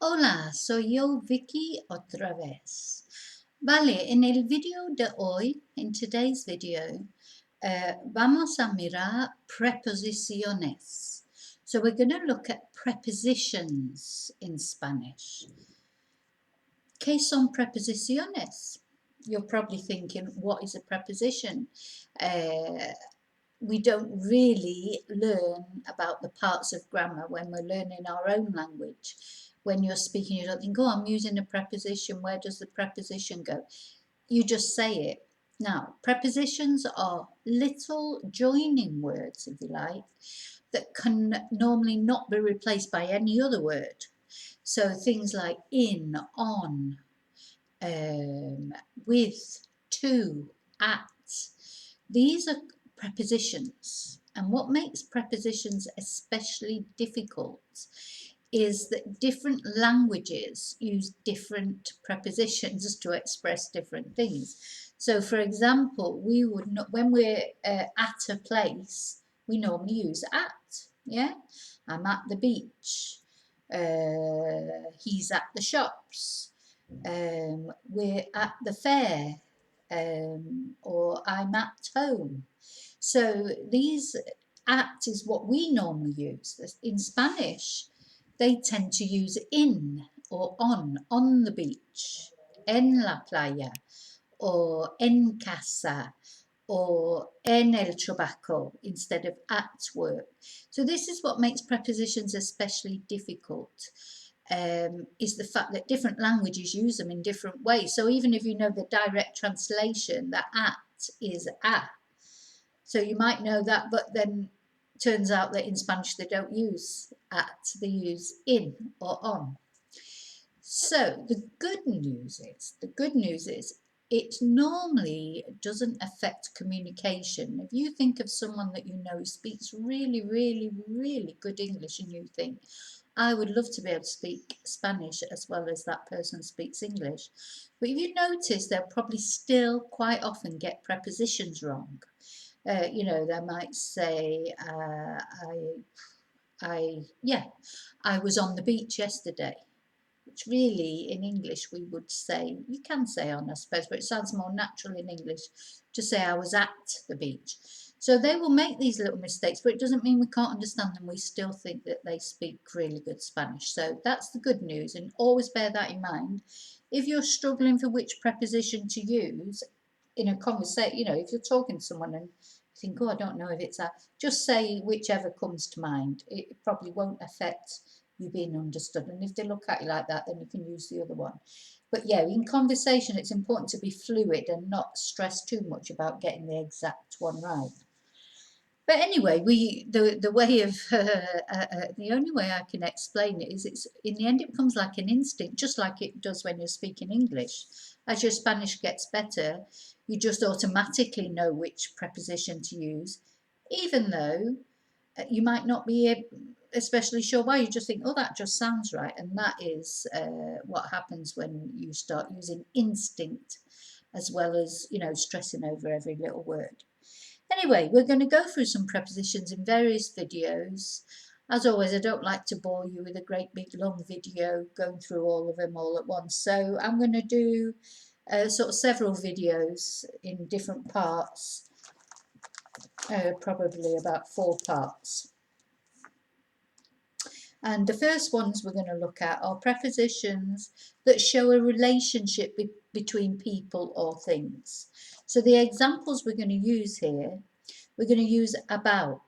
Hola, soy yo Vicky otra vez. Vale, en el video de hoy, en today's video, vamos a mirar preposiciones. So we're going to look at prepositions in Spanish. ¿Qué son preposiciones? You're probably thinking, what is a preposition? We don't really learn about the parts of grammar when we're learning our own language. When you're speaking, you don't think, oh, I'm using a preposition. Where does the preposition go? You just say it. Now, prepositions are little joining words, if you like, that can normally not be replaced by any other word. So things like in, on, with, to, at. These are prepositions. And what makes prepositions especially difficult is that different languages use different prepositions to express different things. So, for example, we would not, when we're at a place, we normally use at. Yeah, I'm at the beach. He's at the shops. We're at the fair. Or I'm at home. So these at is what we normally use. In Spanish, they tend to use in or on the beach, en la playa, or en casa, or en el trabajo instead of at work. So this is what makes prepositions especially difficult. Is the fact that different languages use them in different ways. So even if you know the direct translation, that at is a. So you might know that, but then turns out that in Spanish they don't use at, they use in or on. So the good news is it normally doesn't affect communication. If you think of someone that you know speaks really, really, really good English and you think, I would love to be able to speak Spanish as well as that person speaks English. But if you notice, they'll probably still quite often get prepositions wrong. They might say, I was on the beach yesterday. Which really in English we would say, you can say on I suppose, but it sounds more natural in English to say I was at the beach. So they will make these little mistakes, but it doesn't mean we can't understand them. We still think that they speak really good Spanish. So that's the good news, and always bear that in mind. If you're struggling for which preposition to use in a conversation, if you're talking to someone and you think, oh, I don't know if it's that, just say whichever comes to mind. It probably won't affect you being understood, and if they look at you like that, then you can use the other one. But yeah, in conversation it's important to be fluid and not stress too much about getting the exact one right. But anyway, the way of the only way I can explain it is it's in the end it becomes like an instinct, just like it does when you're speaking English. As your Spanish gets better, you just automatically know which preposition to use, even though you might not be especially sure why. You just think, oh, that just sounds right, and that is what happens when you start using instinct as well as stressing over every little word. Anyway, we're going to go through some prepositions in various videos. As always, I don't like to bore you with a great big long video going through all of them all at once, so I'm going to do sort of several videos in different parts, probably about 4 parts. And the first ones we're going to look at are prepositions that show a relationship between people or things. So the examples we're going to use here, we're going to use about,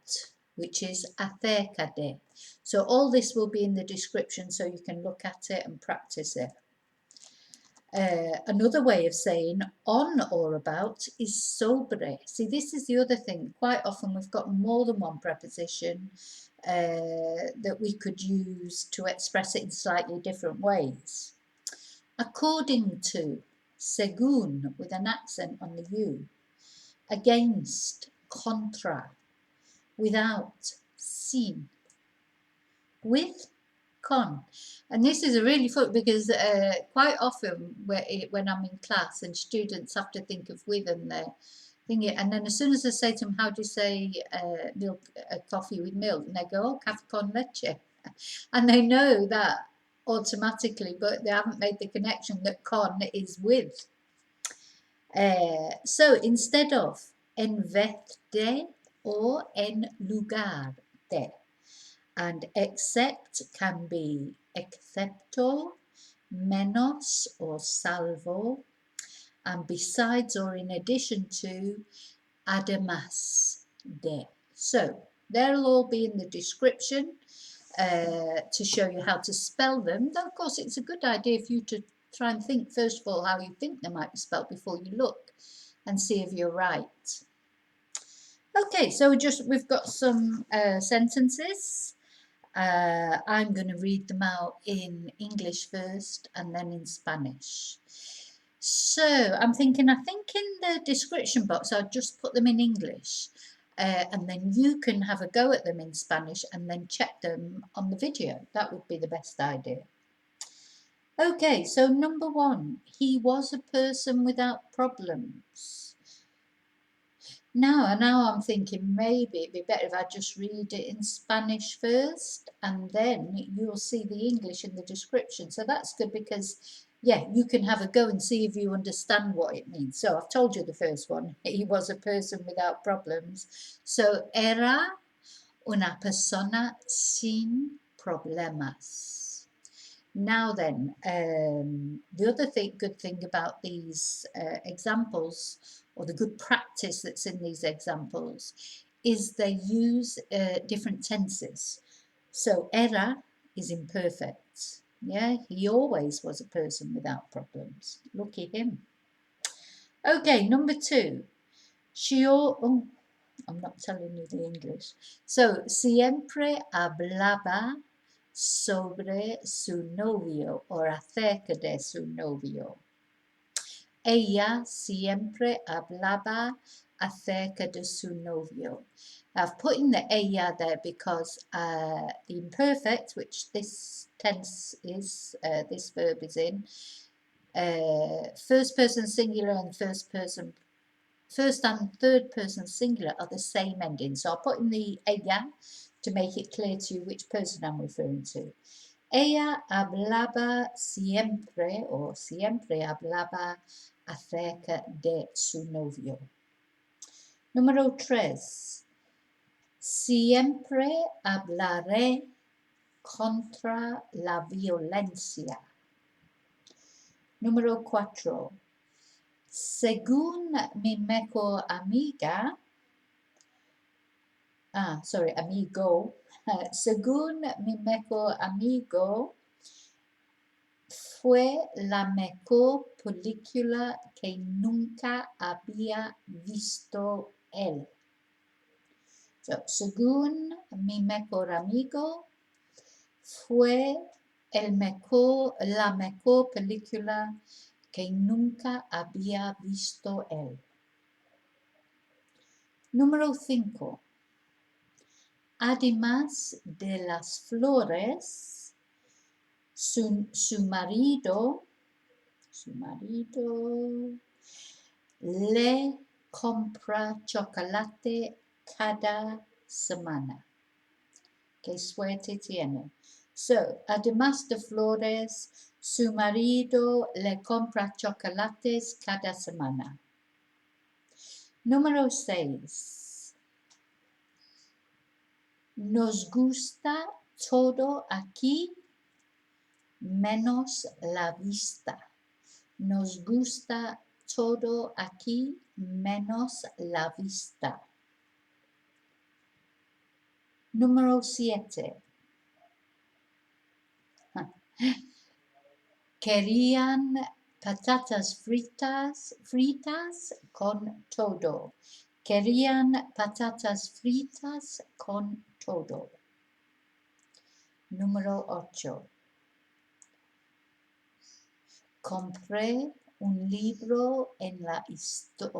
which is acerca de. So all this will be in the description so you can look at it and practice it. Another way of saying on or about is sobre. See, this is the other thing. Quite often we've got more than one preposition that we could use to express it in slightly different ways. According to, según, with an accent on the U. Against, contra. Without, sin. With, con. And this is a really fun because quite often when I'm in class and students have to think of with and they're thinking, and then as soon as I say to them, how do you say milk, coffee with milk? And they go, oh, café con leche. And they know that automatically, but they haven't made the connection that con is with. So instead of en vez de or en lugar de, and except can be excepto, menos or salvo, and besides or in addition to, además de. So they'll all be in the description to show you how to spell them. Though of course it's a good idea for you to try and think first of all how you think they might be spelled before you look and see if you're right. Okay, so we've got some sentences. I'm going to read them out in English first and then in Spanish. So I think in the description box I'll just put them in English and then you can have a go at them in Spanish and then check them on the video. That would be the best idea. Okay, so number 1, he was a person without problems. Now I'm thinking maybe it'd be better if I just read it in Spanish first and then you'll see the English in the description. So that's good because, yeah, you can have a go and see if you understand what it means. So I've told you the first one. He was a person without problems. So era una persona sin problemas. Now then, the other good thing about these examples, or the good practice that's in these examples, is they use different tenses. So era is imperfect. Yeah, he always was a person without problems. Lucky him. Okay, number 2. I'm not telling you the English. So, siempre hablaba sobre su novio o acerca de su novio. Ella siempre hablaba acerca de su novio. I've put in the ella there because the imperfect, which this tense is, this verb is in, first person singular and first and third person singular are the same ending. So I'll put in the ella to make it clear to you which person I'm referring to. Ella hablaba siempre, o siempre hablaba acerca de su novio. Número 3. Siempre hablaré contra la violencia. Número 4. Según mi mejor amiga, amigo, según mi mejor amigo, fue la mejor película que nunca había visto él. So, según mi mejor amigo, fue la mejor película que nunca había visto él. Número 5. Además de las flores, su marido le compra chocolate cada semana. Qué suerte tiene. So, además de flores, su marido le compra chocolates cada semana. Número 6. Nos gusta todo aquí, menos la vista. Nos gusta todo aquí, menos la vista. Número 7. Querían patatas fritas con todo. Querían patatas fritas con todo. Número 8. Compré un libro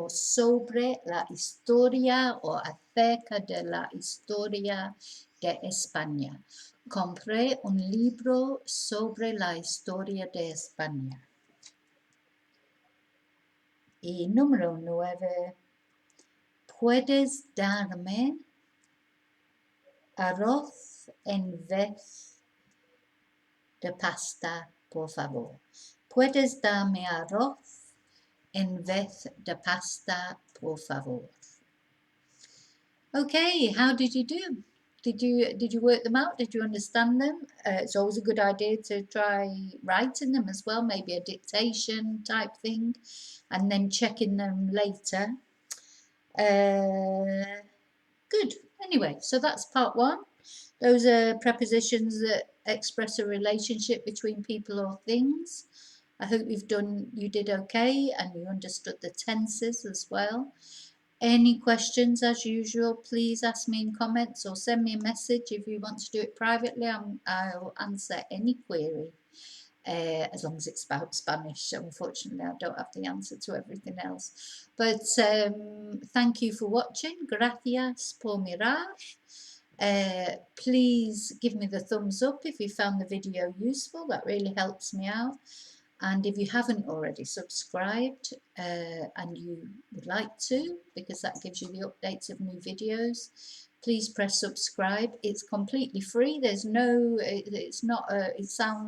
sobre la historia o acerca de la historia de España. Compré un libro sobre la historia de España. Y número 9. ¿Puedes darme arroz en vez de pasta, por favor. ¿Puedes darme arroz en vez de pasta, por favor? Okay, how did you do? Did you work them out? Did you understand them? It's always a good idea to try writing them as well, maybe a dictation type thing, and then checking them later. Good. Anyway, so that's part one. Those are prepositions that express a relationship between people or things. I hope you did okay, and you understood the tenses as well. Any questions, as usual, please ask me in comments or send me a message if you want to do it privately. I'll answer any query, as long as it's about Spanish. Unfortunately, I don't have the answer to everything else. But thank you for watching. Gracias por mirar. Please give me the thumbs up if you found the video useful. That really helps me out. And if you haven't already subscribed and you would like to, because that gives you the updates of new videos, please press subscribe. It's completely free. There's no, it's not,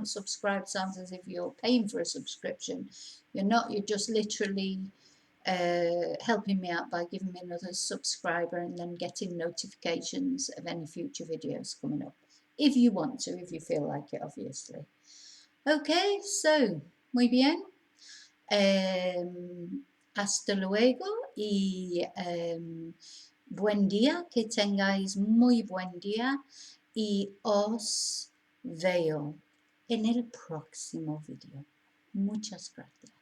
subscribe sounds as if you're paying for a subscription. You're not, you're just literally helping me out by giving me another subscriber and then getting notifications of any future videos coming up. If you want to, if you feel like it, obviously. Okay, so, muy bien. Hasta luego y buen día, que tengáis muy buen día y os veo en el próximo video. Muchas gracias.